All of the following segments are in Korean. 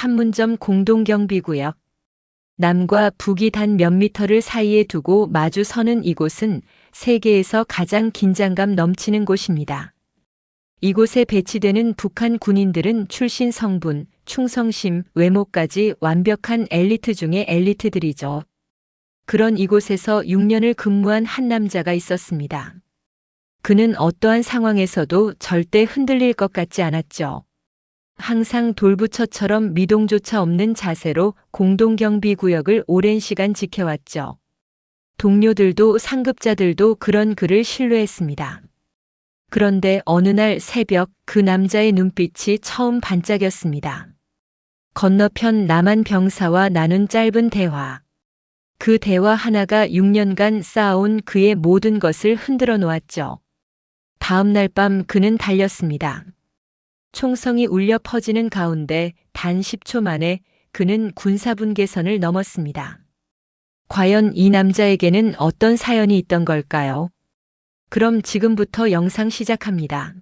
판문점 공동경비구역. 남과 북이 단 몇 미터를 사이에 두고 마주 서는 이곳은 세계에서 가장 긴장감 넘치는 곳입니다. 이곳에 배치되는 북한 군인들은 출신 성분, 충성심, 외모까지 완벽한 엘리트 중의 엘리트들이죠. 그런 이곳에서 6년을 근무한 한 남자가 있었습니다. 그는 어떠한 상황에서도 절대 흔들릴 것 같지 않았죠. 항상 돌부처처럼 미동조차 없는 자세로 공동경비구역을 오랜 시간 지켜왔죠. 동료들도 상급자들도 그런 그를 신뢰했습니다. 그런데 어느 날 새벽 그 남자의 눈빛이 처음 반짝였습니다. 건너편 남한 병사와 나눈 짧은 대화. 그 대화 하나가 6년간 쌓아온 그의 모든 것을 흔들어 놓았죠. 다음 날 밤 그는 달렸습니다. 총성이 울려 퍼지는 가운데 단 10초 만에 그는 군사분계선을 넘었습니다. 과연 이 남자에게는 어떤 사연이 있던 걸까요? 그럼 지금부터 영상 시작합니다.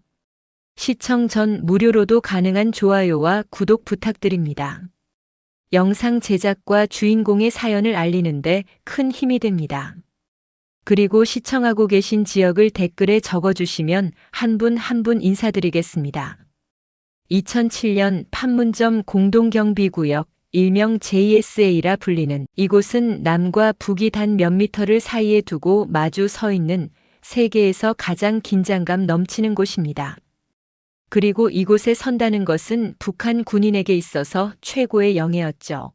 시청 전 무료로도 가능한 좋아요와 구독 부탁드립니다. 영상 제작과 주인공의 사연을 알리는데 큰 힘이 됩니다. 그리고 시청하고 계신 지역을 댓글에 적어주시면 한 분 한 분 인사드리겠습니다. 2007년 판문점 공동경비구역, 일명 JSA라 불리는 이곳은 남과 북이 단 몇 미터를 사이에 두고 마주 서 있는 세계에서 가장 긴장감 넘치는 곳입니다. 그리고 이곳에 선다는 것은 북한 군인에게 있어서 최고의 영예였죠.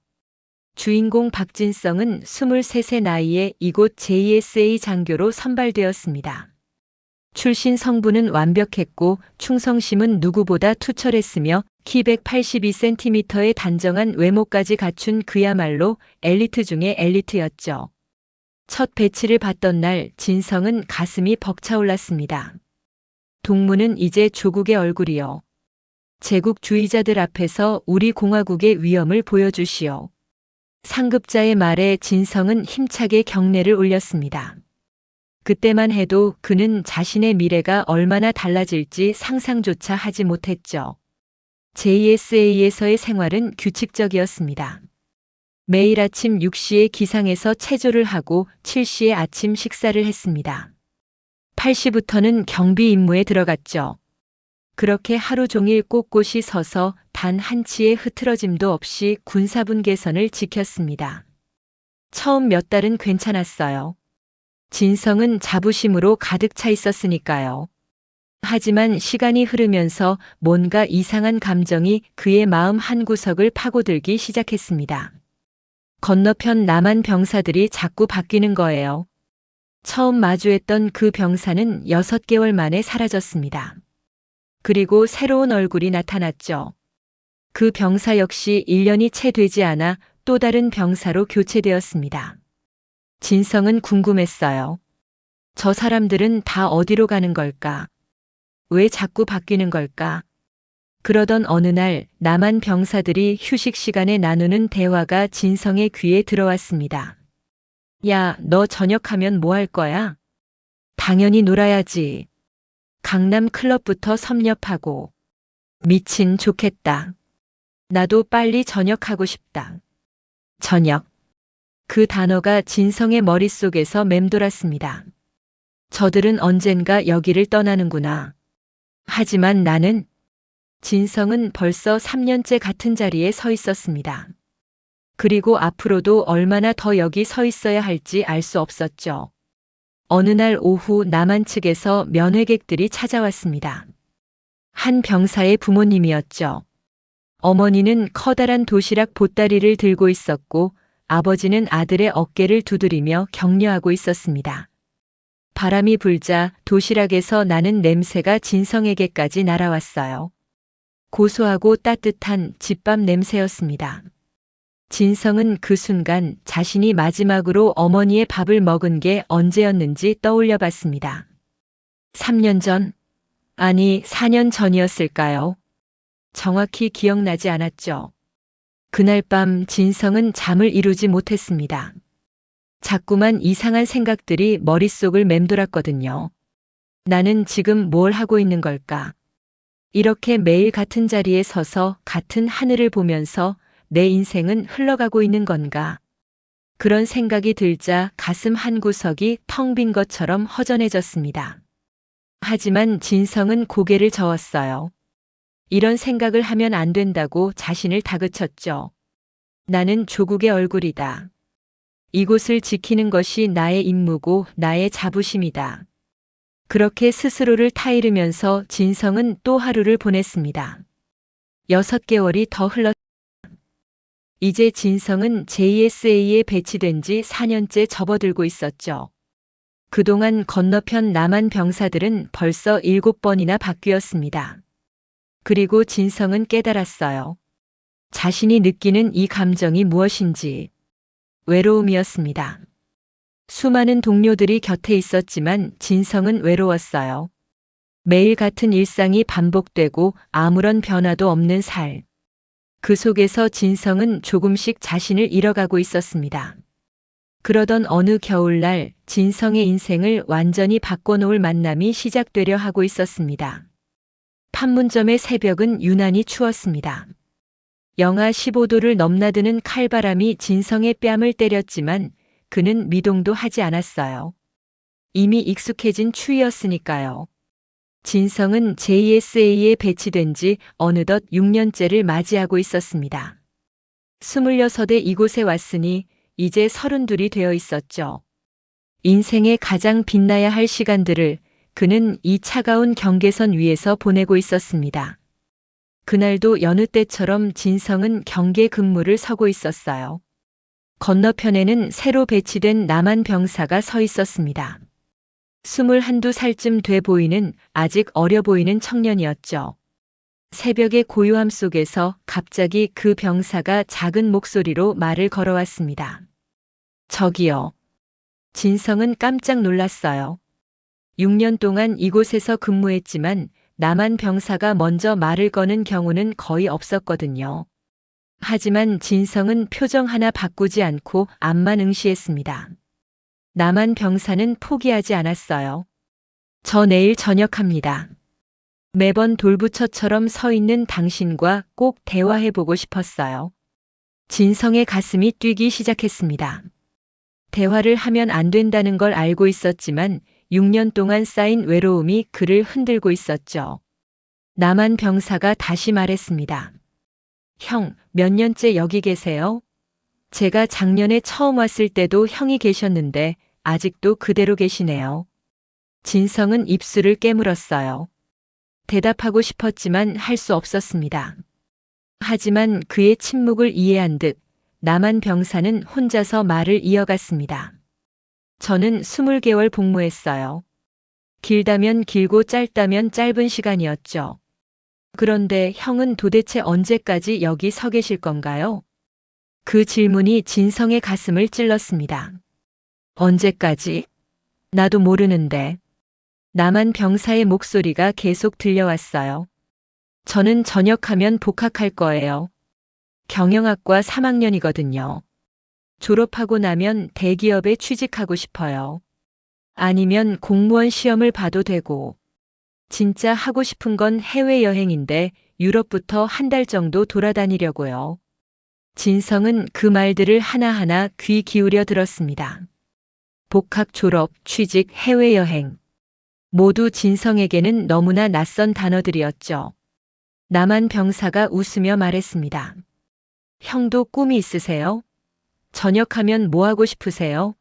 주인공 박진성은 23세 나이에 이곳 JSA 장교로 선발되었습니다. 출신 성분은 완벽했고 충성심은 누구보다 투철했으며 키 182cm의 단정한 외모까지 갖춘 그야말로 엘리트 중의 엘리트였죠. 첫 배치를 받던 날 진성은 가슴이 벅차올랐습니다. 동무는 이제 조국의 얼굴이요. 제국주의자들 앞에서 우리 공화국의 위엄을 보여주시오. 상급자의 말에 진성은 힘차게 경례를 올렸습니다. 그때만 해도 그는 자신의 미래가 얼마나 달라질지 상상조차 하지 못했죠. JSA에서의 생활은 규칙적이었습니다. 매일 아침 6시에 기상해서 체조를 하고 7시에 아침 식사를 했습니다. 8시부터는 경비 임무에 들어갔죠. 그렇게 하루 종일 꼿꼿이 서서 단 한치의 흐트러짐도 없이 군사분계선을 지켰습니다. 처음 몇 달은 괜찮았어요. 진성은 자부심으로 가득 차 있었으니까요. 하지만 시간이 흐르면서 뭔가 이상한 감정이 그의 마음 한구석을 파고들기 시작했습니다. 건너편 남한 병사들이 자꾸 바뀌는 거예요. 처음 마주했던 그 병사는 6개월 만에 사라졌습니다. 그리고 새로운 얼굴이 나타났죠. 그 병사 역시 1년이 채 되지 않아 또 다른 병사로 교체되었습니다. 진성은 궁금했어요. 저 사람들은 다 어디로 가는 걸까? 왜 자꾸 바뀌는 걸까? 그러던 어느 날 남한 병사들이 휴식 시간에 나누는 대화가 진성의 귀에 들어왔습니다. 야, 너 저녁하면 뭐 할 거야? 당연히 놀아야지. 강남 클럽부터 섭렵하고. 미친 좋겠다. 나도 빨리 전역하고 싶다. 전역. 그 단어가 진성의 머릿속에서 맴돌았습니다. 저들은 언젠가 여기를 떠나는구나. 하지만 나는 진성은 벌써 3년째 같은 자리에 서 있었습니다. 그리고 앞으로도 얼마나 더 여기 서 있어야 할지 알 수 없었죠. 어느 날 오후 남한 측에서 면회객들이 찾아왔습니다. 한 병사의 부모님이었죠. 어머니는 커다란 도시락 보따리를 들고 있었고 아버지는 아들의 어깨를 두드리며 격려하고 있었습니다. 바람이 불자 도시락에서 나는 냄새가 진성에게까지 날아왔어요. 고소하고 따뜻한 집밥 냄새였습니다. 진성은 그 순간 자신이 마지막으로 어머니의 밥을 먹은 게 언제였는지 떠올려 봤습니다. 3년 전? 아니, 4년 전이었을까요? 정확히 기억나지 않았죠. 그날 밤 진성은 잠을 이루지 못했습니다. 자꾸만 이상한 생각들이 머릿속을 맴돌았거든요. 나는 지금 뭘 하고 있는 걸까? 이렇게 매일 같은 자리에 서서 같은 하늘을 보면서 내 인생은 흘러가고 있는 건가? 그런 생각이 들자 가슴 한 구석이 텅 빈 것처럼 허전해졌습니다. 하지만 진성은 고개를 저었어요. 이런 생각을 하면 안 된다고 자신을 다그쳤죠. 나는 조국의 얼굴이다. 이곳을 지키는 것이 나의 임무고 나의 자부심이다. 그렇게 스스로를 타이르면서 진성은 또 하루를 보냈습니다. 6개월이 더 흘렀습니다. 이제 진성은 JSA에 배치된 지 4년째 접어들고 있었죠. 그동안 건너편 남한 병사들은 벌써 7번이나 바뀌었습니다. 그리고 진성은 깨달았어요. 자신이 느끼는 이 감정이 무엇인지. 외로움이었습니다. 수많은 동료들이 곁에 있었지만 진성은 외로웠어요. 매일 같은 일상이 반복되고 아무런 변화도 없는 살. 그 속에서 진성은 조금씩 자신을 잃어가고 있었습니다. 그러던 어느 겨울날 진성의 인생을 완전히 바꿔놓을 만남이 시작되려 하고 있었습니다. 판문점의 새벽은 유난히 추웠습니다. 영하 15도를 넘나드는 칼바람이 진성의 뺨을 때렸지만 그는 미동도 하지 않았어요. 이미 익숙해진 추위였으니까요. 진성은 JSA에 배치된 지 어느덧 6년째를 맞이하고 있었습니다. 26에 이곳에 왔으니 이제 32이 되어 있었죠. 인생의 가장 빛나야 할 시간들을 그는 이 차가운 경계선 위에서 보내고 있었습니다. 그날도 여느 때처럼 진성은 경계 근무를 서고 있었어요. 건너편에는 새로 배치된 남한 병사가 서 있었습니다. 21~22살쯤 돼 보이는 아직 어려 보이는 청년이었죠. 새벽의 고요함 속에서 갑자기 그 병사가 작은 목소리로 말을 걸어왔습니다. 저기요. 진성은 깜짝 놀랐어요. 6년 동안 이곳에서 근무했지만 남한 병사가 먼저 말을 거는 경우는 거의 없었거든요. 하지만 진성은 표정 하나 바꾸지 않고 앞만 응시했습니다. 남한 병사는 포기하지 않았어요. 저 내일 전역합니다. 매번 돌부처처럼 서 있는 당신과 꼭 대화해보고 싶었어요. 진성의 가슴이 뛰기 시작했습니다. 대화를 하면 안 된다는 걸 알고 있었지만 6년 동안 쌓인 외로움이 그를 흔들고 있었죠. 남한 병사가 다시 말했습니다. 형, 몇 년째 여기 계세요? 제가 작년에 처음 왔을 때도 형이 계셨는데 아직도 그대로 계시네요. 진성은 입술을 깨물었어요. 대답하고 싶었지만 할 수 없었습니다. 하지만 그의 침묵을 이해한 듯 남한 병사는 혼자서 말을 이어갔습니다. 저는 20개월 복무했어요. 길다면 길고 짧다면 짧은 시간이었죠. 그런데 형은 도대체 언제까지 여기 서 계실 건가요? 그 질문이 진성의 가슴을 찔렀습니다. 언제까지? 나도 모르는데. 남한 병사의 목소리가 계속 들려왔어요. 저는 전역하면 복학할 거예요. 경영학과 3학년이거든요. 졸업하고 나면 대기업에 취직하고 싶어요. 아니면 공무원 시험을 봐도 되고. 진짜 하고 싶은 건 해외여행인데 유럽부터 한 달 정도 돌아다니려고요. 진성은 그 말들을 하나하나 귀 기울여 들었습니다. 복학, 졸업, 취직, 해외여행. 모두 진성에게는 너무나 낯선 단어들이었죠. 남한 병사가 웃으며 말했습니다. 형도 꿈이 있으세요? 전역하면 뭐 하고 싶으세요?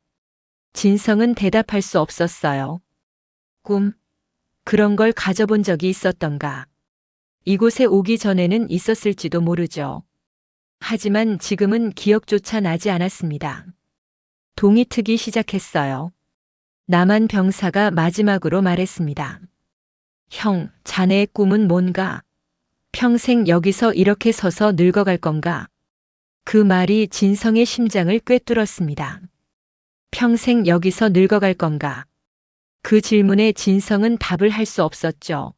진성은 대답할 수 없었어요. 꿈? 그런 걸 가져본 적이 있었던가. 이곳에 오기 전에는 있었을지도 모르죠. 하지만 지금은 기억조차 나지 않았습니다. 동이 트기 시작했어요. 남한 병사가 마지막으로 말했습니다. 형, 자네의 꿈은 뭔가? 평생 여기서 이렇게 서서 늙어갈 건가? 그 말이 진성의 심장을 꿰뚫었습니다. 평생 여기서 늙어갈 건가? 그 질문에 진성은 답을 할 수 없었죠.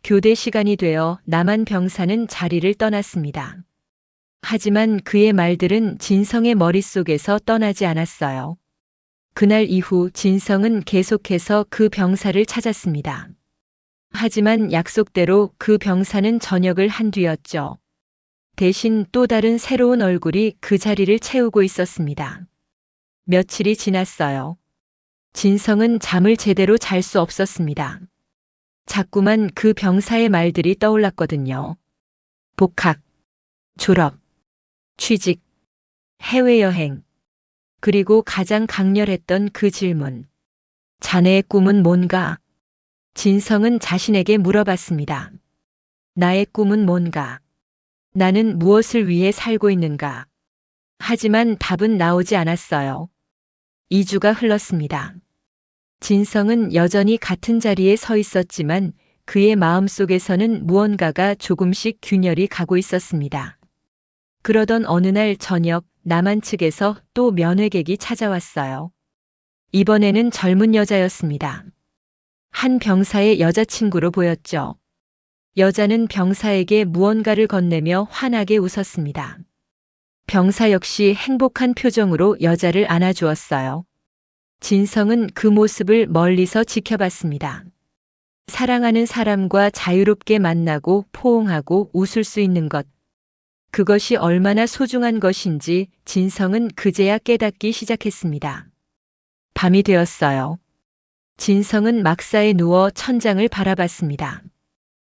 교대 시간이 되어 남한 병사는 자리를 떠났습니다. 하지만 그의 말들은 진성의 머릿속에서 떠나지 않았어요. 그날 이후 진성은 계속해서 그 병사를 찾았습니다. 하지만 약속대로 그 병사는 전역을 한 뒤였죠. 대신 또 다른 새로운 얼굴이 그 자리를 채우고 있었습니다. 며칠이 지났어요. 진성은 잠을 제대로 잘 수 없었습니다. 자꾸만 그 병사의 말들이 떠올랐거든요. 복학, 졸업, 취직, 해외여행, 그리고 가장 강렬했던 그 질문. 자네의 꿈은 뭔가? 진성은 자신에게 물어봤습니다. 나의 꿈은 뭔가? 나는 무엇을 위해 살고 있는가? 하지만 답은 나오지 않았어요. 2주가 흘렀습니다. 진성은 여전히 같은 자리에 서 있었지만 그의 마음속에서는 무언가가 조금씩 균열이 가고 있었습니다. 그러던 어느 날 저녁 남한 측에서 또 면회객이 찾아왔어요. 이번에는 젊은 여자였습니다. 한 병사의 여자친구로 보였죠. 여자는 병사에게 무언가를 건네며 환하게 웃었습니다. 병사 역시 행복한 표정으로 여자를 안아주었어요. 진성은 그 모습을 멀리서 지켜봤습니다. 사랑하는 사람과 자유롭게 만나고 포옹하고 웃을 수 있는 것. 그것이 얼마나 소중한 것인지 진성은 그제야 깨닫기 시작했습니다. 밤이 되었어요. 진성은 막사에 누워 천장을 바라봤습니다.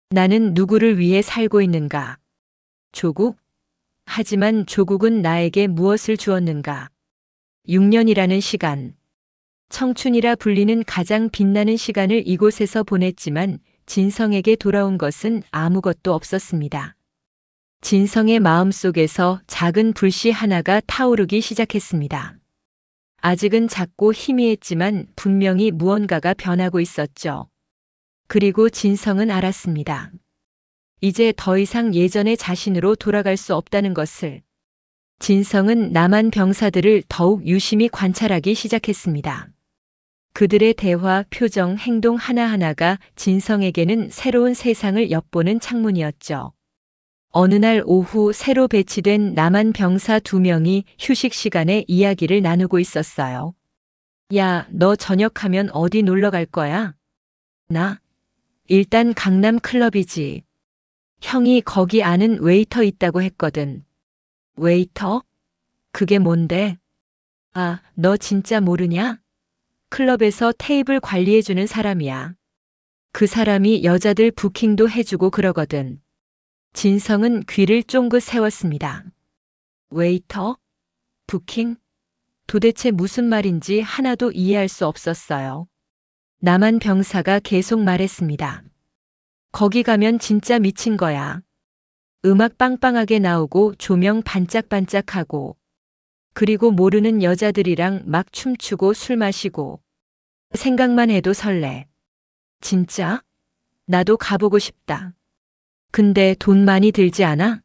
나는 누구를 위해 살고 있는가? 조국? 하지만 조국은 나에게 무엇을 주었는가? 6년이라는 시간. 청춘이라 불리는 가장 빛나는 시간을 이곳에서 보냈지만 진성에게 돌아온 것은 아무것도 없었습니다. 진성의 마음속에서 작은 불씨 하나가 타오르기 시작했습니다. 아직은 작고 희미했지만 분명히 무언가가 변하고 있었죠. 그리고 진성은 알았습니다. 이제 더 이상 예전의 자신으로 돌아갈 수 없다는 것을. 진성은 남한 병사들을 더욱 유심히 관찰하기 시작했습니다. 그들의 대화, 표정, 행동 하나하나가 진성에게는 새로운 세상을 엿보는 창문이었죠. 어느 날 오후 새로 배치된 남한 병사 2명이 휴식 시간에 이야기를 나누고 있었어요. 야, 너 저녁하면 어디 놀러 갈 거야? 나? 일단 강남 클럽이지. 형이 거기 아는 웨이터 있다고 했거든. 웨이터? 그게 뭔데? 아, 너 진짜 모르냐? 클럽에서 테이블 관리해주는 사람이야. 그 사람이 여자들 부킹도 해주고 그러거든. 진성은 귀를 쫑긋 세웠습니다. 웨이터? 부킹? 도대체 무슨 말인지 하나도 이해할 수 없었어요. 남한 병사가 계속 말했습니다. 거기 가면 진짜 미친 거야. 음악 빵빵하게 나오고 조명 반짝반짝하고 그리고 모르는 여자들이랑 막 춤추고 술 마시고 생각만 해도 설레. 진짜? 나도 가보고 싶다. 근데 돈 많이 들지 않아?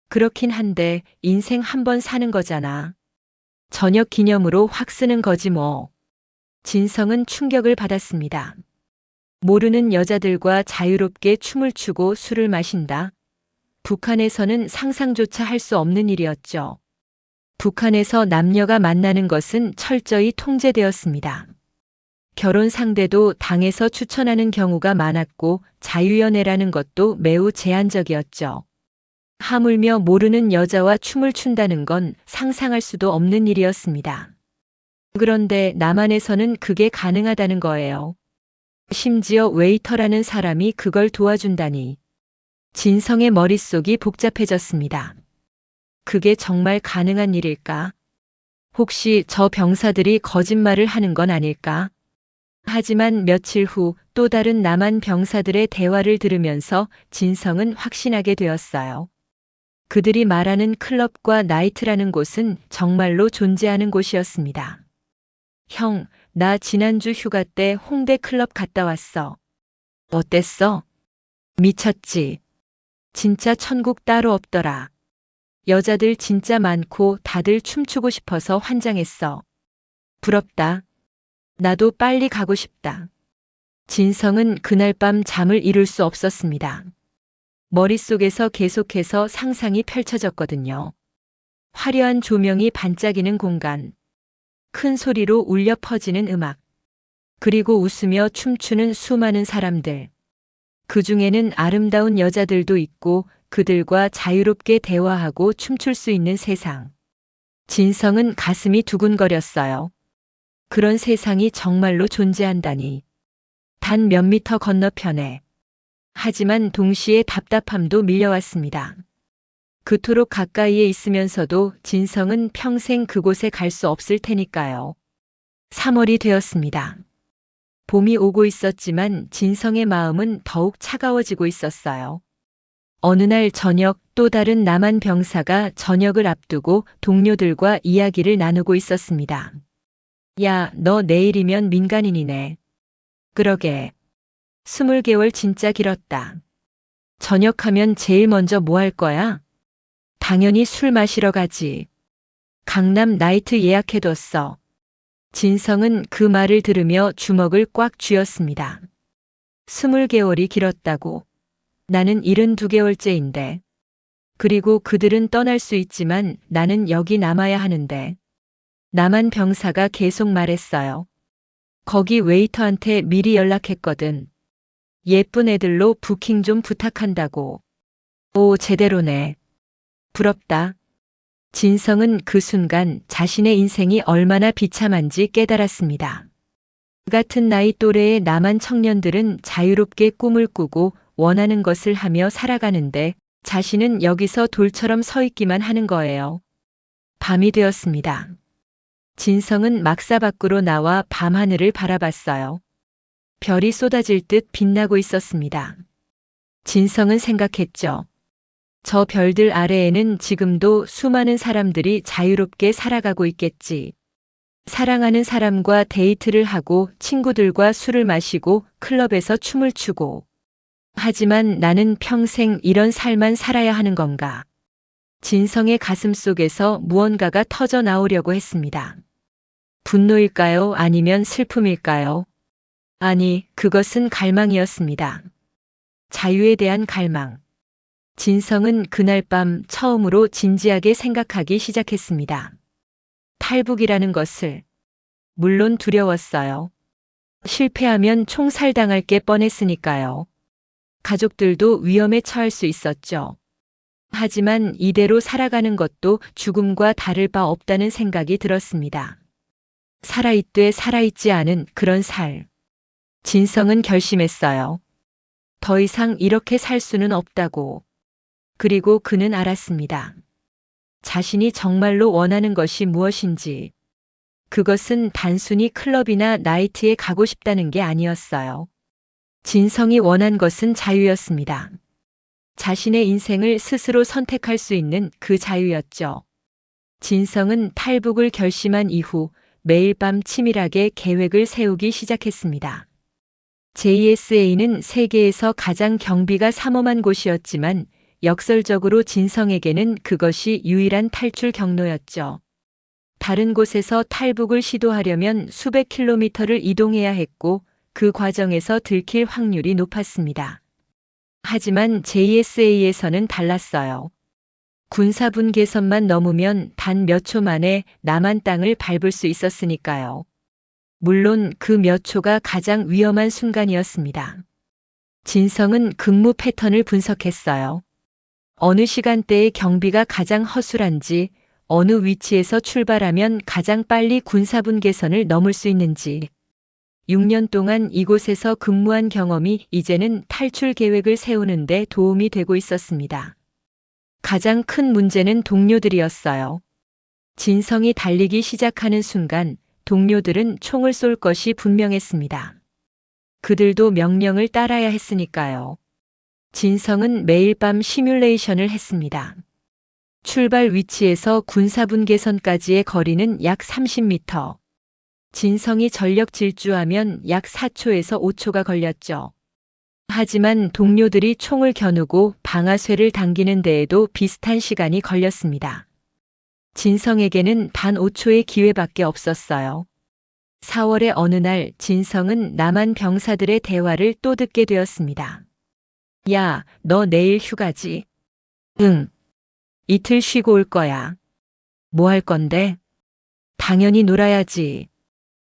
그렇긴 한데 인생 한 번 사는 거잖아. 저녁 기념으로 확 쓰는 거지 뭐. 진성은 충격을 받았습니다. 모르는 여자들과 자유롭게 춤을 추고 술을 마신다. 북한에서는 상상조차 할 수 없는 일이었죠. 북한에서 남녀가 만나는 것은 철저히 통제되었습니다. 결혼 상대도 당에서 추천하는 경우가 많았고 자유연애라는 것도 매우 제한적이었죠. 하물며 모르는 여자와 춤을 춘다는 건 상상할 수도 없는 일이었습니다. 그런데 남한에서는 그게 가능하다는 거예요. 심지어 웨이터라는 사람이 그걸 도와준다니. 진성의 머릿속이 복잡해졌습니다. 그게 정말 가능한 일일까? 혹시 저 병사들이 거짓말을 하는 건 아닐까? 하지만 며칠 후 또 다른 남한 병사들의 대화를 들으면서 진성은 확신하게 되었어요. 그들이 말하는 클럽과 나이트라는 곳은 정말로 존재하는 곳이었습니다. 형, 나 지난주 휴가 때 홍대 클럽 갔다 왔어. 어땠어? 미쳤지. 진짜 천국 따로 없더라. 여자들 진짜 많고 다들 춤추고 싶어서 환장했어. 부럽다. 나도 빨리 가고 싶다. 진성은 그날 밤 잠을 이룰 수 없었습니다. 머릿속에서 계속해서 상상이 펼쳐졌거든요. 화려한 조명이 반짝이는 공간, 큰 소리로 울려 퍼지는 음악, 그리고 웃으며 춤추는 수많은 사람들. 그 중에는 아름다운 여자들도 있고 그들과 자유롭게 대화하고 춤출 수 있는 세상. 진성은 가슴이 두근거렸어요. 그런 세상이 정말로 존재한다니. 단 몇 미터 건너편에. 하지만 동시에 답답함도 밀려왔습니다. 그토록 가까이에 있으면서도 진성은 평생 그곳에 갈 수 없을 테니까요. 3월이 되었습니다. 봄이 오고 있었지만 진성의 마음은 더욱 차가워지고 있었어요. 어느 날 저녁 또 다른 남한 병사가 저녁을 앞두고 동료들과 이야기를 나누고 있었습니다. 야, 너 내일이면 민간인이네. 그러게. 20개월 진짜 길었다. 전역하면 제일 먼저 뭐 할 거야? 당연히 술 마시러 가지. 강남 나이트 예약해뒀어. 진성은 그 말을 들으며 주먹을 꽉 쥐었습니다. 20개월이 길었다고. 나는 72개월째인데. 그리고 그들은 떠날 수 있지만 나는 여기 남아야 하는데. 남한 병사가 계속 말했어요. 거기 웨이터한테 미리 연락했거든. 예쁜 애들로 부킹 좀 부탁한다고. 오, 제대로네. 부럽다. 진성은 그 순간 자신의 인생이 얼마나 비참한지 깨달았습니다. 같은 나이 또래의 남한 청년들은 자유롭게 꿈을 꾸고 원하는 것을 하며 살아가는데 자신은 여기서 돌처럼 서 있기만 하는 거예요. 밤이 되었습니다. 진성은 막사 밖으로 나와 밤하늘을 바라봤어요. 별이 쏟아질 듯 빛나고 있었습니다. 진성은 생각했죠. 저 별들 아래에는 지금도 수많은 사람들이 자유롭게 살아가고 있겠지. 사랑하는 사람과 데이트를 하고 친구들과 술을 마시고 클럽에서 춤을 추고. 하지만 나는 평생 이런 삶만 살아야 하는 건가? 진성의 가슴 속에서 무언가가 터져 나오려고 했습니다. 분노일까요? 아니면 슬픔일까요? 아니, 그것은 갈망이었습니다. 자유에 대한 갈망. 진성은 그날 밤 처음으로 진지하게 생각하기 시작했습니다. 탈북이라는 것을. 물론 두려웠어요. 실패하면 총살당할 게 뻔했으니까요. 가족들도 위험에 처할 수 있었죠. 하지만 이대로 살아가는 것도 죽음과 다를 바 없다는 생각이 들었습니다. 살아있되 살아있지 않은 그런 살. 진성은 결심했어요. 더 이상 이렇게 살 수는 없다고. 그리고 그는 알았습니다. 자신이 정말로 원하는 것이 무엇인지. 그것은 단순히 클럽이나 나이트에 가고 싶다는 게 아니었어요. 진성이 원한 것은 자유였습니다. 자신의 인생을 스스로 선택할 수 있는 그 자유였죠. 진성은 탈북을 결심한 이후 매일 밤 치밀하게 계획을 세우기 시작했습니다. JSA는 세계에서 가장 경비가 삼엄한 곳이었지만 역설적으로 진성에게는 그것이 유일한 탈출 경로였죠. 다른 곳에서 탈북을 시도하려면 수백 킬로미터를 이동해야 했고 그 과정에서 들킬 확률이 높았습니다. 하지만 JSA에서는 달랐어요. 군사분계선만 넘으면 단 몇 초 만에 남한 땅을 밟을 수 있었으니까요. 물론 그 몇 초가 가장 위험한 순간이었습니다. 진성은 근무 패턴을 분석했어요. 어느 시간대에 경비가 가장 허술한지, 어느 위치에서 출발하면 가장 빨리 군사분계선을 넘을 수 있는지. 6년 동안 이곳에서 근무한 경험이 이제는 탈출 계획을 세우는 데 도움이 되고 있었습니다. 가장 큰 문제는 동료들이었어요. 진성이 달리기 시작하는 순간 동료들은 총을 쏠 것이 분명했습니다. 그들도 명령을 따라야 했으니까요. 진성은 매일 밤 시뮬레이션을 했습니다. 출발 위치에서 군사분계선까지의 거리는 약 30m. 진성이 전력 질주하면 약 4초에서 5초가 걸렸죠. 하지만 동료들이 총을 겨누고 방아쇠를 당기는 데에도 비슷한 시간이 걸렸습니다. 진성에게는 단 5초의 기회밖에 없었어요. 4월의 어느 날 진성은 남한 병사들의 대화를 또 듣게 되었습니다. 야, 너 내일 휴가지? 응. 이틀 쉬고 올 거야. 뭐 할 건데? 당연히 놀아야지.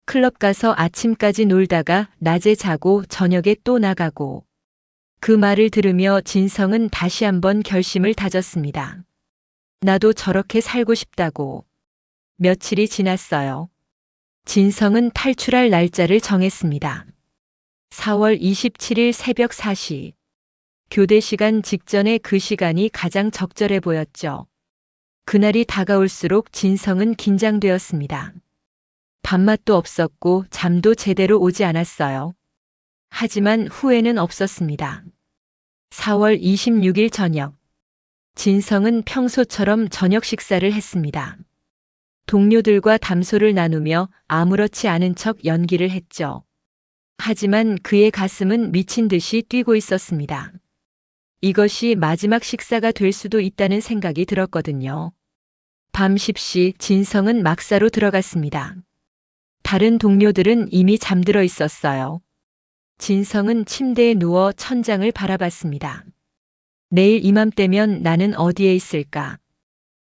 클럽 가서 아침까지 놀다가 낮에 자고 저녁에 또 나가고. 그 말을 들으며 진성은 다시 한번 결심을 다졌습니다. 나도 저렇게 살고 싶다고. 며칠이 지났어요. 진성은 탈출할 날짜를 정했습니다. 4월 27일 새벽 4시. 교대 시간 직전에 그 시간이 가장 적절해 보였죠. 그날이 다가올수록 진성은 긴장되었습니다. 밥맛도 없었고 잠도 제대로 오지 않았어요. 하지만 후회는 없었습니다. 4월 26일 저녁. 진성은 평소처럼 저녁 식사를 했습니다. 동료들과 담소를 나누며 아무렇지 않은 척 연기를 했죠. 하지만 그의 가슴은 미친 듯이 뛰고 있었습니다. 이것이 마지막 식사가 될 수도 있다는 생각이 들었거든요. 밤 10시 진성은 막사로 들어갔습니다. 다른 동료들은 이미 잠들어 있었어요. 진성은 침대에 누워 천장을 바라봤습니다. 내일 이맘때면 나는 어디에 있을까?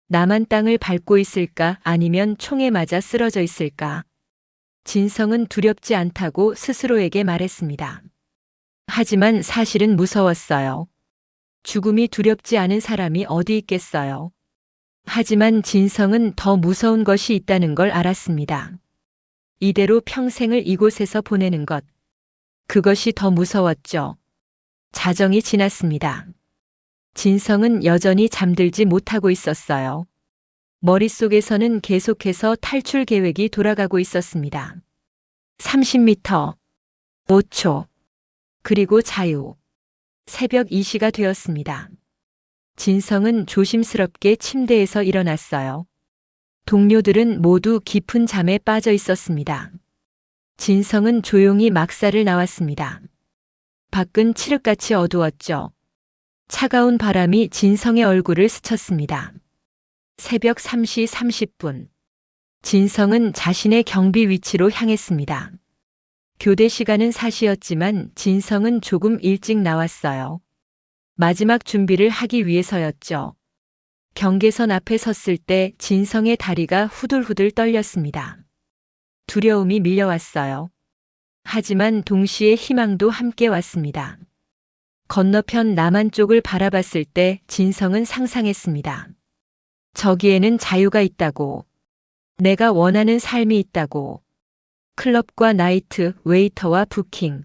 나만 땅을 밟고 있을까? 아니면 총에 맞아 쓰러져 있을까? 진성은 두렵지 않다고 스스로에게 말했습니다. 하지만 사실은 무서웠어요. 죽음이 두렵지 않은 사람이 어디 있겠어요? 하지만 진성은 더 무서운 것이 있다는 걸 알았습니다. 이대로 평생을 이곳에서 보내는 것. 그것이 더 무서웠죠. 자정이 지났습니다. 진성은 여전히 잠들지 못하고 있었어요. 머릿속에서는 계속해서 탈출 계획이 돌아가고 있었습니다. 30m, 5초, 그리고 자유. 새벽 2시가 되었습니다. 진성은 조심스럽게 침대에서 일어났어요. 동료들은 모두 깊은 잠에 빠져 있었습니다. 진성은 조용히 막사를 나왔습니다. 밖은 칠흑같이 어두웠죠. 차가운 바람이 진성의 얼굴을 스쳤습니다. 새벽 3시 30분. 진성은 자신의 경비 위치로 향했습니다. 교대 시간은 4시였지만 진성은 조금 일찍 나왔어요. 마지막 준비를 하기 위해서였죠. 경계선 앞에 섰을 때 진성의 다리가 후들후들 떨렸습니다. 두려움이 밀려왔어요. 하지만 동시에 희망도 함께 왔습니다. 건너편 남한 쪽을 바라봤을 때 진성은 상상했습니다. 저기에는 자유가 있다고. 내가 원하는 삶이 있다고. 클럽과 나이트, 웨이터와 부킹.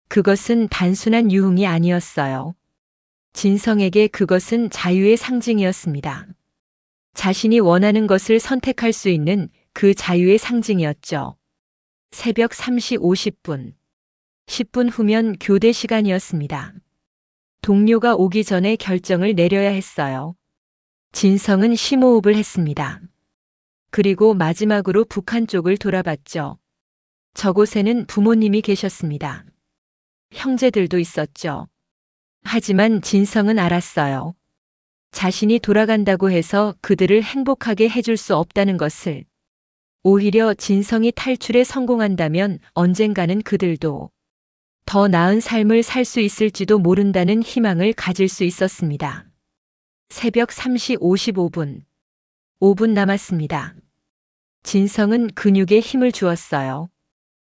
그것은 단순한 유흥이 아니었어요. 진성에게 그것은 자유의 상징이었습니다. 자신이 원하는 것을 선택할 수 있는 그 자유의 상징이었죠. 새벽 3시 50분. 10분 후면 교대 시간이었습니다. 동료가 오기 전에 결정을 내려야 했어요. 진성은 심호흡을 했습니다. 그리고 마지막으로 북한 쪽을 돌아봤죠. 저곳에는 부모님이 계셨습니다. 형제들도 있었죠. 하지만 진성은 알았어요. 자신이 돌아간다고 해서 그들을 행복하게 해줄 수 없다는 것을. 오히려 진성이 탈출에 성공한다면 언젠가는 그들도 더 나은 삶을 살 수 있을지도 모른다는 희망을 가질 수 있었습니다. 새벽 3시 55분. 5분 남았습니다. 진성은 근육에 힘을 주었어요.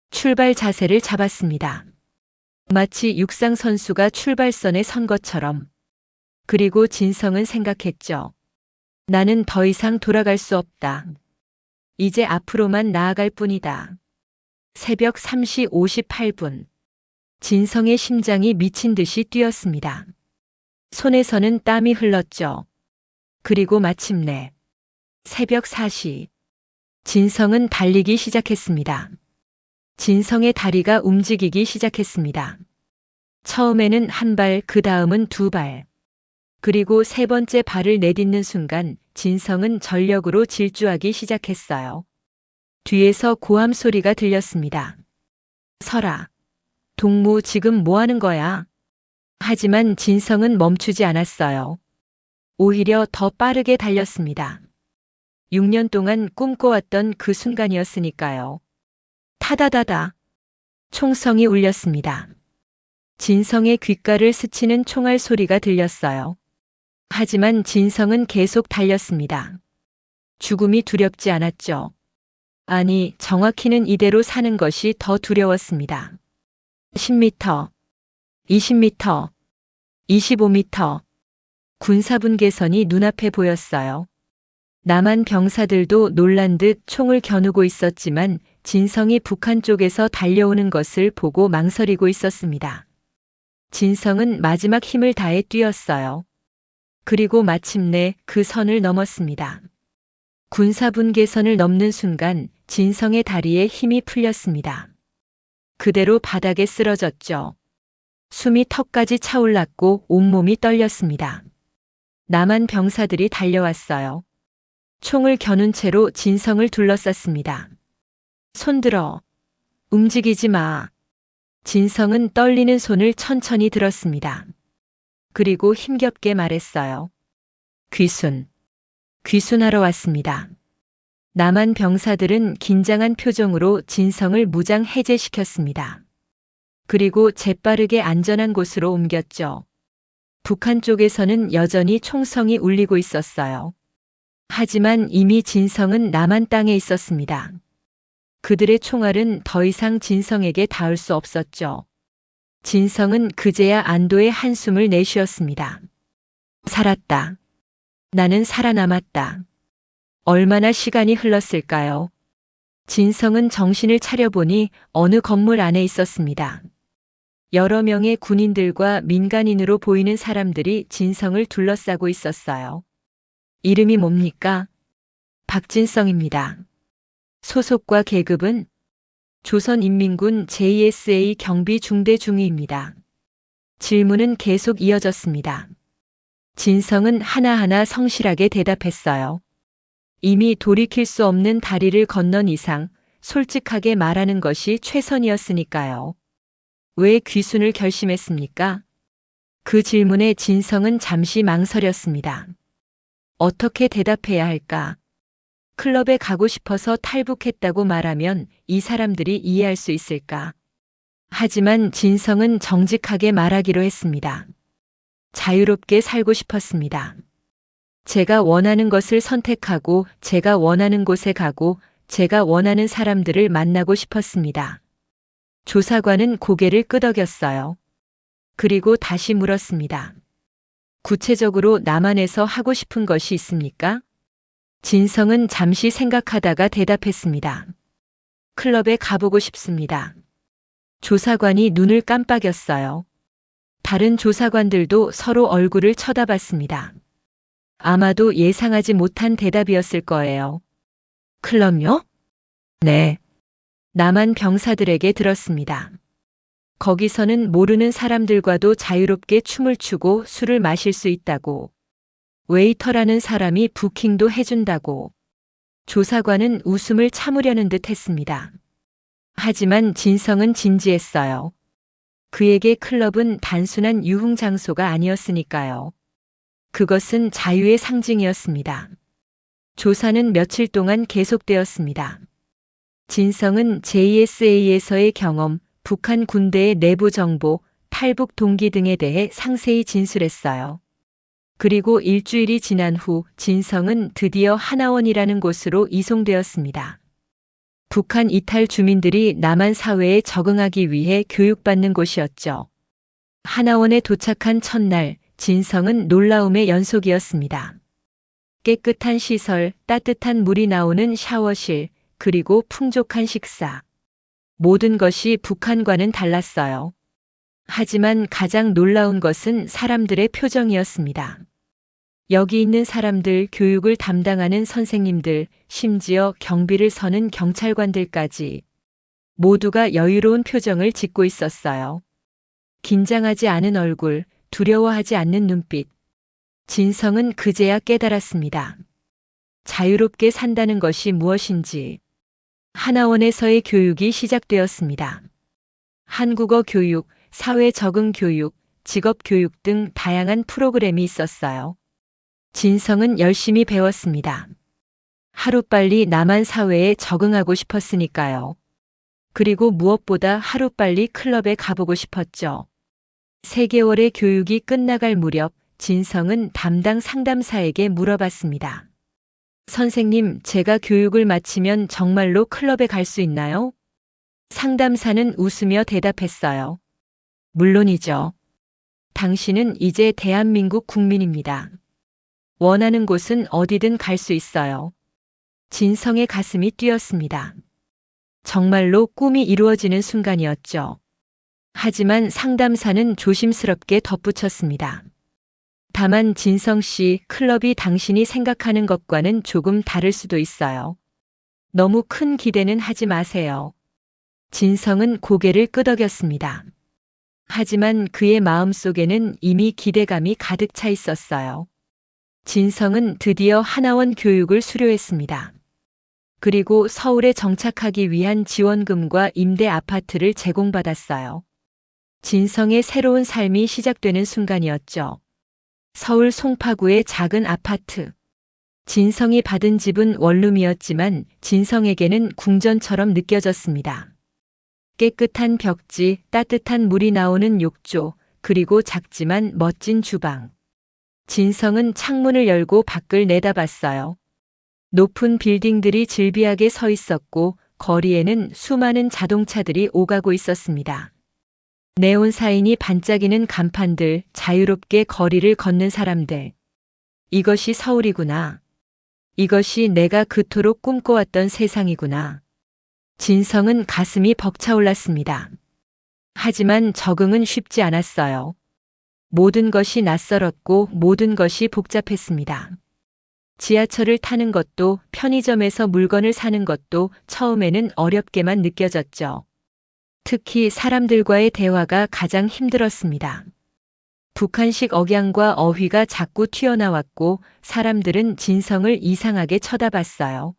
출발 자세를 잡았습니다. 마치 육상 선수가 출발선에 선 것처럼. 그리고 진성은 생각했죠. 나는 더 이상 돌아갈 수 없다. 이제 앞으로만 나아갈 뿐이다. 새벽 3시 58분. 진성의 심장이 미친 듯이 뛰었습니다. 손에서는 땀이 흘렀죠. 그리고 마침내 새벽 4시. 진성은 달리기 시작했습니다. 진성의 다리가 움직이기 시작했습니다. 처음에는 한 발, 그 다음은 두 발. 그리고 세 번째 발을 내딛는 순간 진성은 전력으로 질주하기 시작했어요. 뒤에서 고함 소리가 들렸습니다. 서라. 동무 지금 뭐 하는 거야? 하지만 진성은 멈추지 않았어요. 오히려 더 빠르게 달렸습니다. 6년 동안 꿈꿔왔던 그 순간이었으니까요. 타다다다. 총성이 울렸습니다. 진성의 귓가를 스치는 총알 소리가 들렸어요. 하지만 진성은 계속 달렸습니다. 죽음이 두렵지 않았죠. 아니, 정확히는 이대로 사는 것이 더 두려웠습니다. 10m, 20m, 25m. 군사분 개선이 눈앞에 보였어요. 남한 병사들도 놀란 듯 총을 겨누고 있었지만 진성이 북한 쪽에서 달려오는 것을 보고 망설이고 있었습니다. 진성은 마지막 힘을 다해 뛰었어요. 그리고 마침내 그 선을 넘었습니다. 군사분 개선을 넘는 순간 진성의 다리에 힘이 풀렸습니다. 그대로 바닥에 쓰러졌죠. 숨이 턱까지 차올랐고 온몸이 떨렸습니다. 남한 병사들이 달려왔어요. 총을 겨눈 채로 진성을 둘러쌌습니다. 손들어. 움직이지 마. 진성은 떨리는 손을 천천히 들었습니다. 그리고 힘겹게 말했어요. 귀순. 귀순하러 왔습니다. 남한 병사들은 긴장한 표정으로 진성을 무장 해제시켰습니다. 그리고 재빠르게 안전한 곳으로 옮겼죠. 북한 쪽에서는 여전히 총성이 울리고 있었어요. 하지만 이미 진성은 남한 땅에 있었습니다. 그들의 총알은 더 이상 진성에게 닿을 수 없었죠. 진성은 그제야 안도의 한숨을 내쉬었습니다. 살았다. 나는 살아남았다. 얼마나 시간이 흘렀을까요? 진성은 정신을 차려보니 어느 건물 안에 있었습니다. 여러 명의 군인들과 민간인으로 보이는 사람들이 진성을 둘러싸고 있었어요. 이름이 뭡니까? 박진성입니다. 소속과 계급은 조선인민군 JSA 경비 중대 중위입니다. 질문은 계속 이어졌습니다. 진성은 하나하나 성실하게 대답했어요. 이미 돌이킬 수 없는 다리를 건넌 이상 솔직하게 말하는 것이 최선이었으니까요. 왜 귀순을 결심했습니까? 그 질문에 진성은 잠시 망설였습니다. 어떻게 대답해야 할까? 클럽에 가고 싶어서 탈북했다고 말하면 이 사람들이 이해할 수 있을까? 하지만 진성은 정직하게 말하기로 했습니다. 자유롭게 살고 싶었습니다. 제가 원하는 것을 선택하고 제가 원하는 곳에 가고 제가 원하는 사람들을 만나고 싶었습니다. 조사관은 고개를 끄덕였어요. 그리고 다시 물었습니다. 구체적으로 남한에서 하고 싶은 것이 있습니까? 진성은 잠시 생각하다가 대답했습니다. 클럽에 가보고 싶습니다. 조사관이 눈을 깜빡였어요. 다른 조사관들도 서로 얼굴을 쳐다봤습니다. 아마도 예상하지 못한 대답이었을 거예요. 클럽요? 네. 남한 병사들에게 들었습니다. 거기서는 모르는 사람들과도 자유롭게 춤을 추고 술을 마실 수 있다고. 웨이터라는 사람이 부킹도 해준다고. 조사관은 웃음을 참으려는 듯 했습니다. 하지만 진성은 진지했어요. 그에게 클럽은 단순한 유흥 장소가 아니었으니까요. 그것은 자유의 상징이었습니다. 조사는 며칠 동안 계속되었습니다. 진성은 JSA에서의 경험, 북한 군대의 내부 정보, 탈북 동기 등에 대해 상세히 진술했어요. 그리고 일주일이 지난 후 진성은 드디어 하나원이라는 곳으로 이송되었습니다. 북한 이탈 주민들이 남한 사회에 적응하기 위해 교육받는 곳이었죠. 하나원에 도착한 첫날, 진성은 놀라움의 연속이었습니다. 깨끗한 시설, 따뜻한 물이 나오는 샤워실, 그리고 풍족한 식사. 모든 것이 북한과는 달랐어요. 하지만 가장 놀라운 것은 사람들의 표정이었습니다. 여기 있는 사람들, 교육을 담당하는 선생님들, 심지어 경비를 서는 경찰관들까지 모두가 여유로운 표정을 짓고 있었어요. 긴장하지 않은 얼굴, 두려워하지 않는 눈빛. 진성은 그제야 깨달았습니다. 자유롭게 산다는 것이 무엇인지. 하나원에서의 교육이 시작되었습니다. 한국어 교육, 사회 적응 교육, 직업 교육 등 다양한 프로그램이 있었어요. 진성은 열심히 배웠습니다. 하루빨리 남한 사회에 적응하고 싶었으니까요. 그리고 무엇보다 하루빨리 클럽에 가보고 싶었죠. 3개월의 교육이 끝나갈 무렵 진성은 담당 상담사에게 물어봤습니다. 선생님, 제가 교육을 마치면 정말로 클럽에 갈 수 있나요? 상담사는 웃으며 대답했어요. 물론이죠. 당신은 이제 대한민국 국민입니다. 원하는 곳은 어디든 갈 수 있어요. 진성의 가슴이 뛰었습니다. 정말로 꿈이 이루어지는 순간이었죠. 하지만 상담사는 조심스럽게 덧붙였습니다. 다만 진성 씨, 클럽이 당신이 생각하는 것과는 조금 다를 수도 있어요. 너무 큰 기대는 하지 마세요. 진성은 고개를 끄덕였습니다. 하지만 그의 마음속에는 이미 기대감이 가득 차 있었어요. 진성은 드디어 하나원 교육을 수료했습니다. 그리고 서울에 정착하기 위한 지원금과 임대 아파트를 제공받았어요. 진성의 새로운 삶이 시작되는 순간이었죠. 서울 송파구의 작은 아파트. 진성이 받은 집은 원룸이었지만 진성에게는 궁전처럼 느껴졌습니다. 깨끗한 벽지, 따뜻한 물이 나오는 욕조, 그리고 작지만 멋진 주방. 진성은 창문을 열고 밖을 내다봤어요. 높은 빌딩들이 질비하게 서 있었고 거리에는 수많은 자동차들이 오가고 있었습니다. 네온 사인이 반짝이는 간판들, 자유롭게 거리를 걷는 사람들. 이것이 서울이구나. 이것이 내가 그토록 꿈꿔왔던 세상이구나. 진성은 가슴이 벅차올랐습니다. 하지만 적응은 쉽지 않았어요. 모든 것이 낯설었고 모든 것이 복잡했습니다. 지하철을 타는 것도 편의점에서 물건을 사는 것도 처음에는 어렵게만 느껴졌죠. 특히 사람들과의 대화가 가장 힘들었습니다. 북한식 억양과 어휘가 자꾸 튀어나왔고 사람들은 진성을 이상하게 쳐다봤어요.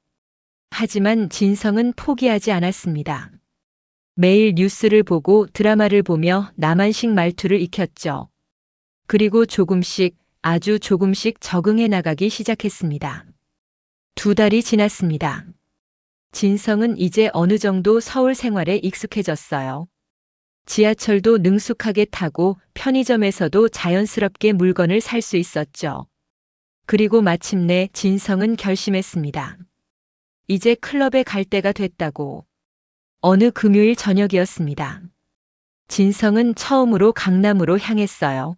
하지만 진성은 포기하지 않았습니다. 매일 뉴스를 보고 드라마를 보며 남한식 말투를 익혔죠. 그리고 조금씩, 아주 조금씩 적응해 나가기 시작했습니다. 2달이 지났습니다. 진성은 이제 어느 정도 서울 생활에 익숙해졌어요. 지하철도 능숙하게 타고 편의점에서도 자연스럽게 물건을 살 수 있었죠. 그리고 마침내 진성은 결심했습니다. 이제 클럽에 갈 때가 됐다고. 어느 금요일 저녁이었습니다. 진성은 처음으로 강남으로 향했어요.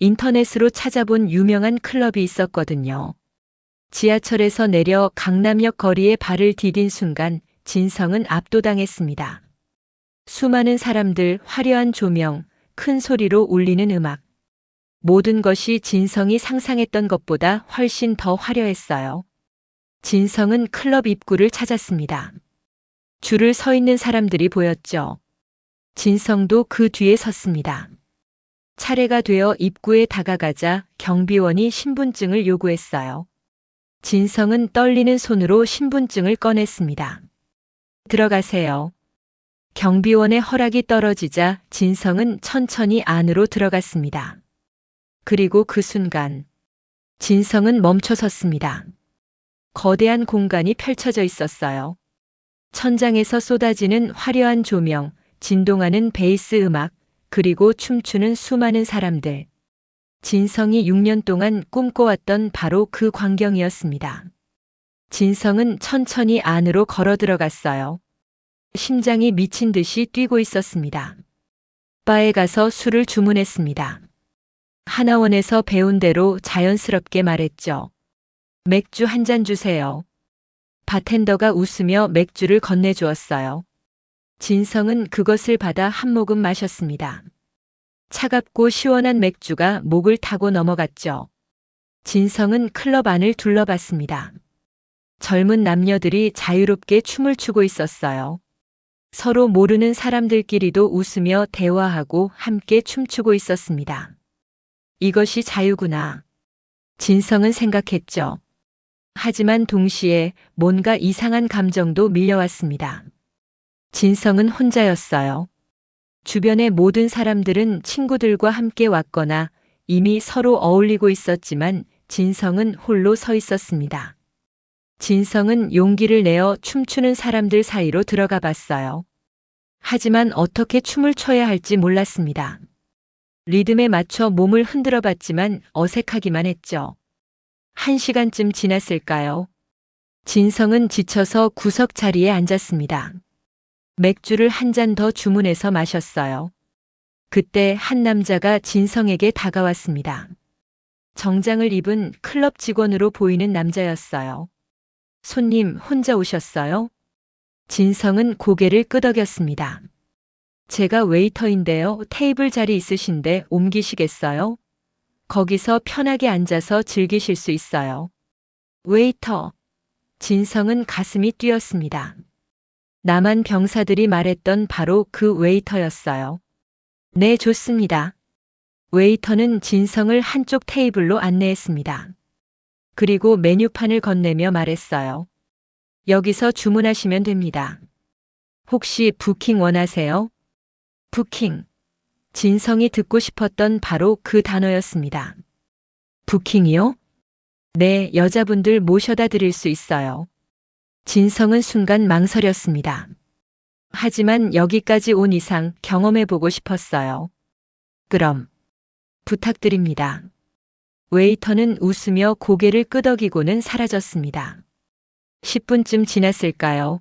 인터넷으로 찾아본 유명한 클럽이 있었거든요. 지하철에서 내려 강남역 거리에 발을 디딘 순간 진성은 압도당했습니다. 수많은 사람들, 화려한 조명, 큰 소리로 울리는 음악. 모든 것이 진성이 상상했던 것보다 훨씬 더 화려했어요. 진성은 클럽 입구를 찾았습니다. 줄을 서 있는 사람들이 보였죠. 진성도 그 뒤에 섰습니다. 차례가 되어 입구에 다가가자 경비원이 신분증을 요구했어요. 진성은 떨리는 손으로 신분증을 꺼냈습니다. 들어가세요. 경비원의 허락이 떨어지자 진성은 천천히 안으로 들어갔습니다. 그리고 그 순간 진성은 멈춰 섰습니다. 거대한 공간이 펼쳐져 있었어요. 천장에서 쏟아지는 화려한 조명, 진동하는 베이스 음악, 그리고 춤추는 수많은 사람들. 진성이 6년 동안 꿈꿔왔던 바로 그 광경이었습니다. 진성은 천천히 안으로 걸어 들어갔어요. 심장이 미친 듯이 뛰고 있었습니다. 바에 가서 술을 주문했습니다. 하나원에서 배운 대로 자연스럽게 말했죠. 맥주 한 잔 주세요. 바텐더가 웃으며 맥주를 건네주었어요. 진성은 그것을 받아 한 모금 마셨습니다. 차갑고 시원한 맥주가 목을 타고 넘어갔죠. 진성은 클럽 안을 둘러봤습니다. 젊은 남녀들이 자유롭게 춤을 추고 있었어요. 서로 모르는 사람들끼리도 웃으며 대화하고 함께 춤추고 있었습니다. 이것이 자유구나. 진성은 생각했죠. 하지만 동시에 뭔가 이상한 감정도 밀려왔습니다. 진성은 혼자였어요. 주변의 모든 사람들은 친구들과 함께 왔거나 이미 서로 어울리고 있었지만 진성은 홀로 서 있었습니다. 진성은 용기를 내어 춤추는 사람들 사이로 들어가 봤어요. 하지만 어떻게 춤을 춰야 할지 몰랐습니다. 리듬에 맞춰 몸을 흔들어 봤지만 어색하기만 했죠. 1시간쯤 지났을까요? 진성은 지쳐서 구석 자리에 앉았습니다. 맥주를 한 잔 더 주문해서 마셨어요. 그때 한 남자가 진성에게 다가왔습니다. 정장을 입은 클럽 직원으로 보이는 남자였어요. 손님 혼자 오셨어요? 진성은 고개를 끄덕였습니다. 제가 웨이터인데요. 테이블 자리 있으신데 옮기시겠어요? 거기서 편하게 앉아서 즐기실 수 있어요. 웨이터. 진성은 가슴이 뛰었습니다. 남한 병사들이 말했던 바로 그 웨이터였어요. 네, 좋습니다. 웨이터는 진성을 한쪽 테이블로 안내했습니다. 그리고 메뉴판을 건네며 말했어요. 여기서 주문하시면 됩니다. 혹시 부킹 원하세요? 부킹. 진성이 듣고 싶었던 바로 그 단어였습니다. 부킹이요? 네, 여자분들 모셔다 드릴 수 있어요. 진성은 순간 망설였습니다. 하지만 여기까지 온 이상 경험해보고 싶었어요. 그럼 부탁드립니다. 웨이터는 웃으며 고개를 끄덕이고는 사라졌습니다. 10분쯤 지났을까요?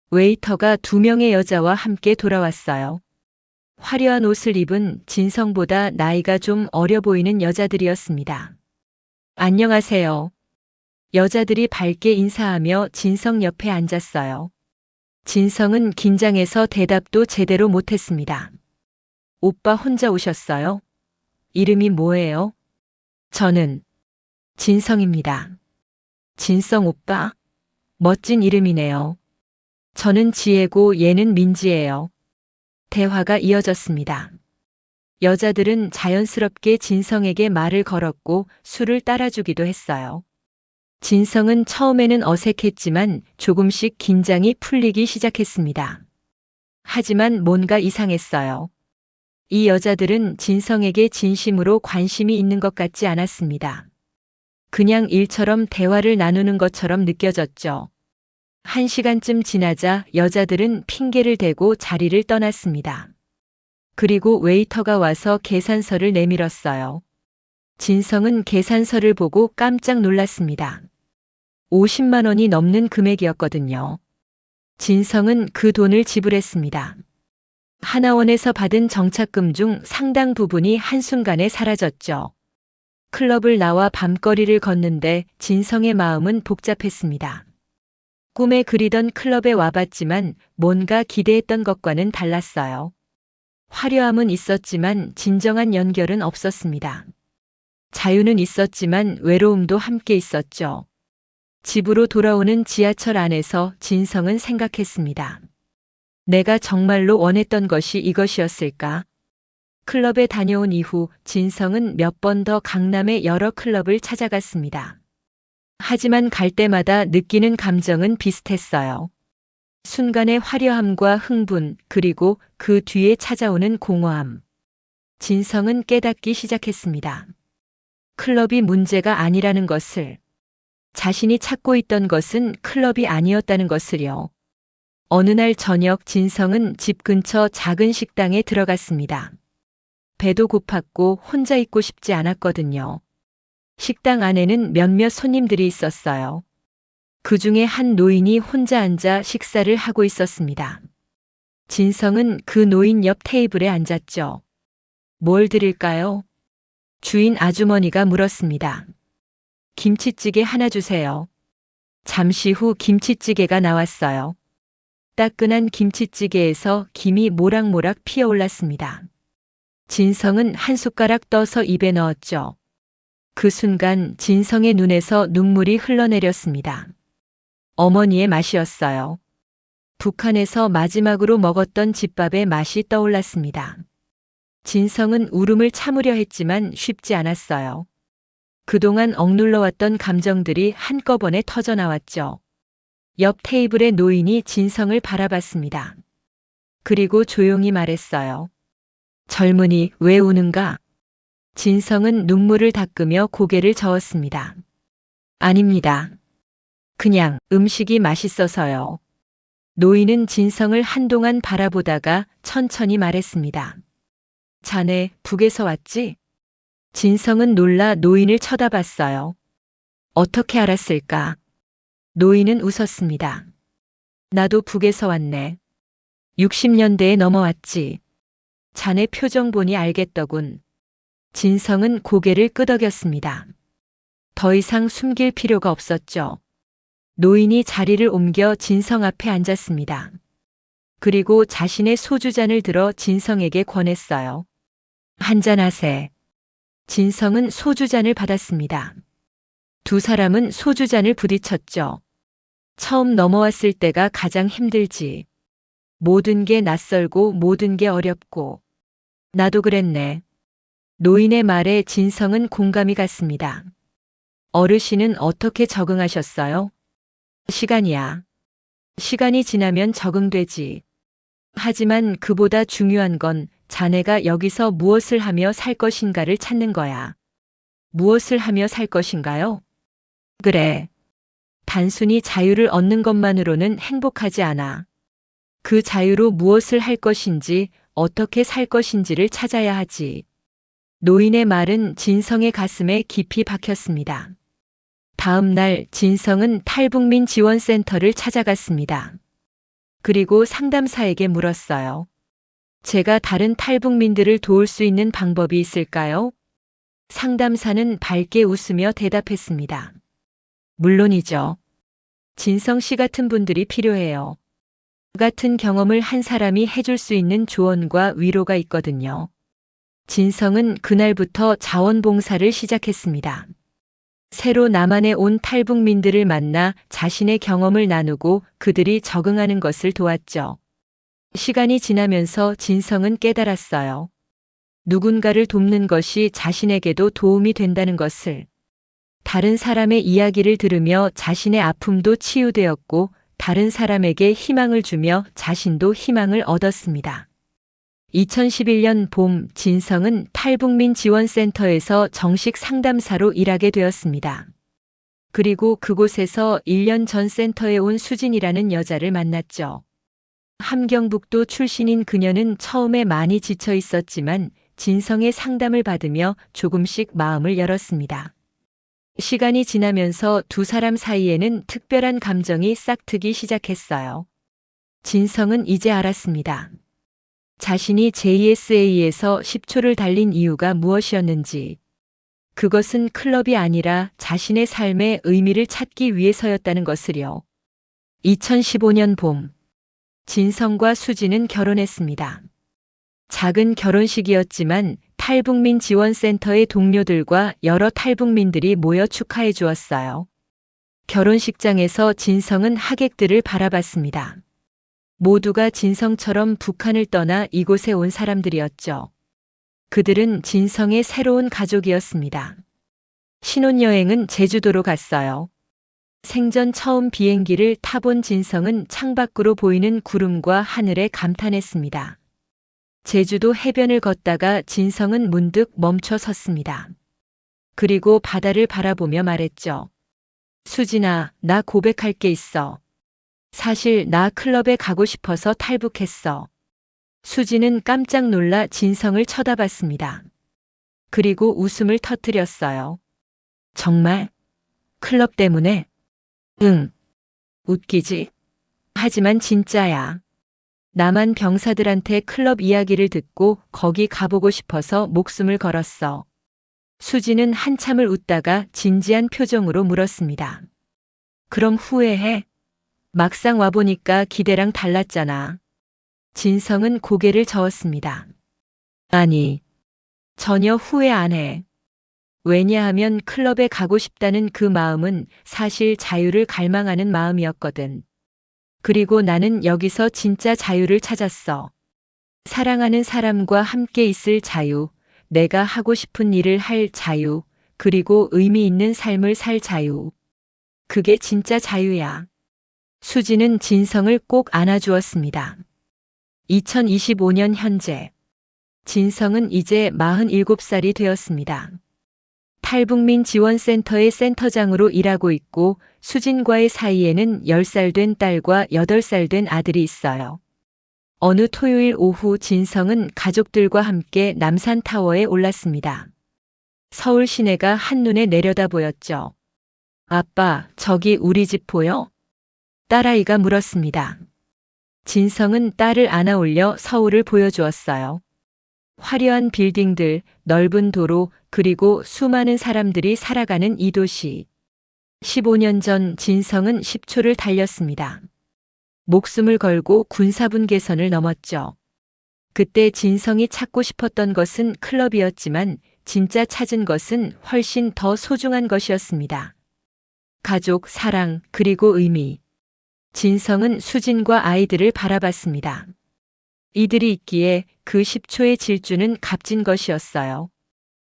웨이터가 2명의 여자와 함께 돌아왔어요. 화려한 옷을 입은 진성보다 나이가 좀 어려 보이는 여자들이었습니다. 안녕하세요. 여자들이 밝게 인사하며 진성 옆에 앉았어요. 진성은 긴장해서 대답도 제대로 못했습니다. 오빠 혼자 오셨어요? 이름이 뭐예요? 저는 진성입니다. 진성 오빠? 멋진 이름이네요. 저는 지혜고 얘는 민지예요. 대화가 이어졌습니다. 여자들은 자연스럽게 진성에게 말을 걸었고 술을 따라주기도 했어요. 진성은 처음에는 어색했지만 조금씩 긴장이 풀리기 시작했습니다. 하지만 뭔가 이상했어요. 이 여자들은 진성에게 진심으로 관심이 있는 것 같지 않았습니다. 그냥 일처럼 대화를 나누는 것처럼 느껴졌죠. 1시간쯤 지나자 여자들은 핑계를 대고 자리를 떠났습니다. 그리고 웨이터가 와서 계산서를 내밀었어요. 진성은 계산서를 보고 깜짝 놀랐습니다. 50만 원이 넘는 금액이었거든요. 진성은 그 돈을 지불했습니다. 하나원에서 받은 정착금 중 상당 부분이 한순간에 사라졌죠. 클럽을 나와 밤거리를 걷는데 진성의 마음은 복잡했습니다. 꿈에 그리던 클럽에 와봤지만 뭔가 기대했던 것과는 달랐어요. 화려함은 있었지만 진정한 연결은 없었습니다. 자유는 있었지만 외로움도 함께 있었죠. 집으로 돌아오는 지하철 안에서 진성은 생각했습니다. 내가 정말로 원했던 것이 이것이었을까? 클럽에 다녀온 이후 진성은 몇 번 더 강남의 여러 클럽을 찾아갔습니다. 하지만 갈 때마다 느끼는 감정은 비슷했어요. 순간의 화려함과 흥분, 그리고 그 뒤에 찾아오는 공허함. 진성은 깨닫기 시작했습니다. 클럽이 문제가 아니라는 것을, 자신이 찾고 있던 것은 클럽이 아니었다는 것을요. 어느 날 저녁 진성은 집 근처 작은 식당에 들어갔습니다. 배도 고팠고 혼자 있고 싶지 않았거든요. 식당 안에는 몇몇 손님들이 있었어요. 그 중에 한 노인이 혼자 앉아 식사를 하고 있었습니다. 진성은 그 노인 옆 테이블에 앉았죠. 뭘 드릴까요? 주인 아주머니가 물었습니다. 김치찌개 하나 주세요. 잠시 후 김치찌개가 나왔어요. 따끈한 김치찌개에서 김이 모락모락 피어올랐습니다. 진성은 한 숟가락 떠서 입에 넣었죠. 그 순간 진성의 눈에서 눈물이 흘러내렸습니다. 어머니의 맛이었어요. 북한에서 마지막으로 먹었던 집밥의 맛이 떠올랐습니다. 진성은 울음을 참으려 했지만 쉽지 않았어요. 그동안 억눌러왔던 감정들이 한꺼번에 터져나왔죠. 옆 테이블의 노인이 진성을 바라봤습니다. 그리고 조용히 말했어요. 젊은이, 왜 우는가? 진성은 눈물을 닦으며 고개를 저었습니다. 아닙니다. 그냥 음식이 맛있어서요. 노인은 진성을 한동안 바라보다가 천천히 말했습니다. 자네 북에서 왔지? 진성은 놀라 노인을 쳐다봤어요. 어떻게 알았을까? 노인은 웃었습니다. 나도 북에서 왔네. 60년대에 넘어왔지. 자네 표정 보니 알겠더군. 진성은 고개를 끄덕였습니다. 더 이상 숨길 필요가 없었죠. 노인이 자리를 옮겨 진성 앞에 앉았습니다. 그리고 자신의 소주잔을 들어 진성에게 권했어요. 한잔하세. 진성은 소주잔을 받았습니다. 두 사람은 소주잔을 부딪혔죠. 처음 넘어왔을 때가 가장 힘들지. 모든 게 낯설고 모든 게 어렵고. 나도 그랬네. 노인의 말에 진성은 공감이 갔습니다. 어르신은 어떻게 적응하셨어요? 시간이야. 시간이 지나면 적응되지. 하지만 그보다 중요한 건 자네가 여기서 무엇을 하며 살 것인가를 찾는 거야. 무엇을 하며 살 것인가요? 그래. 단순히 자유를 얻는 것만으로는 행복하지 않아. 그 자유로 무엇을 할 것인지, 어떻게 살 것인지를 찾아야 하지. 노인의 말은 진성의 가슴에 깊이 박혔습니다. 다음 날 진성은 탈북민 지원센터를 찾아갔습니다. 그리고 상담사에게 물었어요. 제가 다른 탈북민들을 도울 수 있는 방법이 있을까요? 상담사는 밝게 웃으며 대답했습니다. 물론이죠. 진성 씨 같은 분들이 필요해요. 그 같은 경험을 한 사람이 해줄 수 있는 조언과 위로가 있거든요. 진성은 그날부터 자원봉사를 시작했습니다. 새로 남한에 온 탈북민들을 만나 자신의 경험을 나누고 그들이 적응하는 것을 도왔죠. 시간이 지나면서 진성은 깨달았어요. 누군가를 돕는 것이 자신에게도 도움이 된다는 것을. 다른 사람의 이야기를 들으며 자신의 아픔도 치유되었고 다른 사람에게 희망을 주며 자신도 희망을 얻었습니다. 2011년 봄 진성은 탈북민 지원센터에서 정식 상담사로 일하게 되었습니다. 그리고 그곳에서 1년 전 센터에 온 수진이라는 여자를 만났죠. 함경북도 출신인 그녀는 처음에 많이 지쳐 있었지만 진성의 상담을 받으며 조금씩 마음을 열었습니다. 시간이 지나면서 두 사람 사이에는 특별한 감정이 싹트기 시작했어요. 진성은 이제 알았습니다. 자신이 JSA에서 10초를 달린 이유가 무엇이었는지. 그것은 클럽이 아니라 자신의 삶의 의미를 찾기 위해서였다는 것을요. 2015년 봄, 진성과 수지는 결혼했습니다. 작은 결혼식이었지만 탈북민 지원센터의 동료들과 여러 탈북민들이 모여 축하해 주었어요. 결혼식장에서 진성은 하객들을 바라봤습니다. 모두가 진성처럼 북한을 떠나 이곳에 온 사람들이었죠. 그들은 진성의 새로운 가족이었습니다. 신혼여행은 제주도로 갔어요. 생전 처음 비행기를 타본 진성은 창밖으로 보이는 구름과 하늘에 감탄했습니다. 제주도 해변을 걷다가 진성은 문득 멈춰 섰습니다. 그리고 바다를 바라보며 말했죠. 수진아, 나 고백할 게 있어. 사실 나 클럽에 가고 싶어서 탈북했어. 수지는 깜짝 놀라 진성을 쳐다봤습니다. 그리고 웃음을 터뜨렸어요. 정말? 클럽 때문에? 응. 웃기지? 하지만 진짜야. 남한 병사들한테 클럽 이야기를 듣고 거기 가보고 싶어서 목숨을 걸었어. 수지는 한참을 웃다가 진지한 표정으로 물었습니다. 그럼 후회해? 막상 와보니까 기대랑 달랐잖아. 진성은 고개를 저었습니다. 아니, 전혀 후회 안 해. 왜냐하면 클럽에 가고 싶다는 그 마음은 사실 자유를 갈망하는 마음이었거든. 그리고 나는 여기서 진짜 자유를 찾았어. 사랑하는 사람과 함께 있을 자유, 내가 하고 싶은 일을 할 자유, 그리고 의미 있는 삶을 살 자유. 그게 진짜 자유야. 수지는 진성을 꼭 안아주었습니다. 2025년 현재. 진성은 이제 47살이 되었습니다. 탈북민 지원센터의 센터장으로 일하고 있고 수진과의 사이에는 10살 된 딸과 8살 된 아들이 있어요. 어느 토요일 오후 진성은 가족들과 함께 남산타워에 올랐습니다. 서울 시내가 한눈에 내려다 보였죠. 아빠, 저기 우리 집 보여? 딸아이가 물었습니다. 진성은 딸을 안아 올려 서울을 보여주었어요. 화려한 빌딩들, 넓은 도로, 그리고 수많은 사람들이 살아가는 이 도시. 15년 전 진성은 10초를 달렸습니다. 목숨을 걸고 군사분계선을 넘었죠. 그때 진성이 찾고 싶었던 것은 클럽이었지만 진짜 찾은 것은 훨씬 더 소중한 것이었습니다. 가족, 사랑, 그리고 의미. 진성은 수진과 아이들을 바라봤습니다. 이들이 있기에 그 10초의 질주는 값진 것이었어요.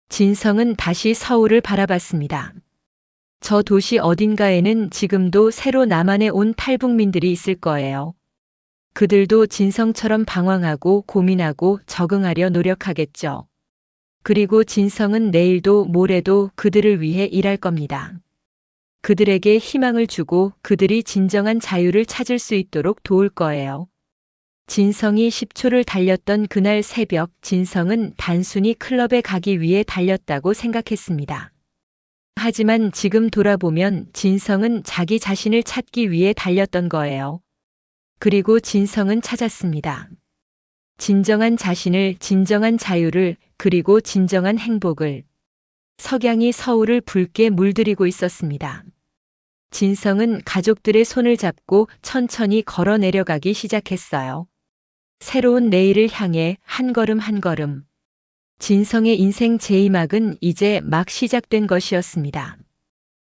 진성은 다시 서울을 바라봤습니다. 저 도시 어딘가에는 지금도 새로 남한에 온 탈북민들이 있을 거예요. 그들도 진성처럼 방황하고 고민하고 적응하려 노력하겠죠. 그리고 진성은 내일도 모레도 그들을 위해 일할 겁니다. 그들에게 희망을 주고 그들이 진정한 자유를 찾을 수 있도록 도울 거예요. 진성이 10초를 달렸던 그날 새벽, 진성은 단순히 클럽에 가기 위해 달렸다고 생각했습니다. 하지만 지금 돌아보면 진성은 자기 자신을 찾기 위해 달렸던 거예요. 그리고 진성은 찾았습니다. 진정한 자신을, 진정한 자유를, 그리고 진정한 행복을. 석양이 서울을 붉게 물들이고 있었습니다. 진성은 가족들의 손을 잡고 천천히 걸어 내려가기 시작했어요. 새로운 내일을 향해 한 걸음 한 걸음. 진성의 인생 제2막은 이제 막 시작된 것이었습니다.